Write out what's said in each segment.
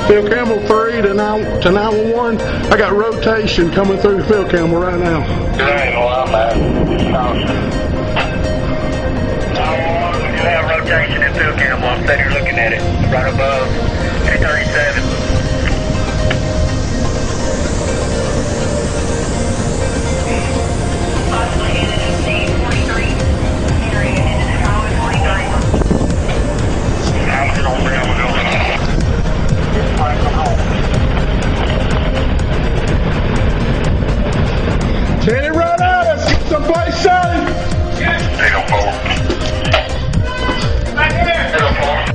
Field Camel 3 to 911. I got rotation coming through Field Camel right now. Well, I'm you have rotation in Field Camel. I'm sitting here looking at it right above 237. Can it run out? Let's get someplace safe. Yes. 804. Back here. 804.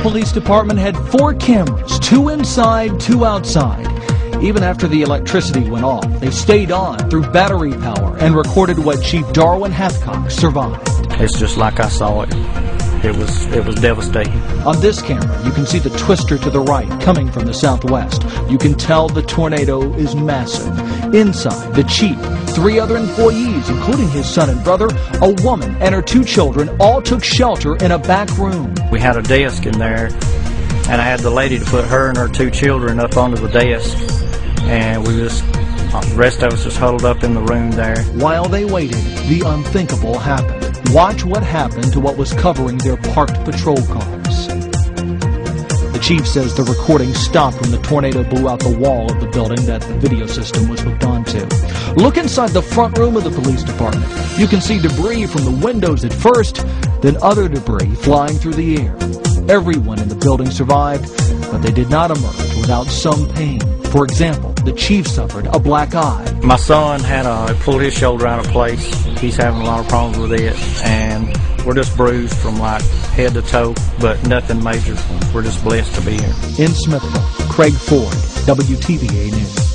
Police department had 4 cameras, 2 inside, 2 outside. Even after the electricity went off, they stayed on through battery power and recorded what Chief Darwin Hathcock survived. It's just like I saw it. It was devastating. On this camera, you can see the twister to the right coming from the southwest. You can tell the tornado is massive. Inside, the chief, 3 other employees, including his son and brother, a woman, and her 2 children, all took shelter in a back room. We had a desk in there, and I had the lady to put her and her 2 children up onto the desk, and the rest of us just huddled up in the room there. While they waited, the unthinkable happened. Watch what happened to what was covering their parked patrol cars. The chief says the recording stopped when the tornado blew out the wall of the building that the video system was hooked onto. Look inside the front room of the police department. You can see debris from the windows at first, then other debris flying through the air. Everyone in the building survived, but they did not emerge without some pain. For example, the chief suffered a black eye. My son pulled his shoulder out of place. He's having a lot of problems with it, and we're just bruised from like head to toe, but nothing major. We're just blessed to be here. In Smithville, Craig Ford, WTVA News.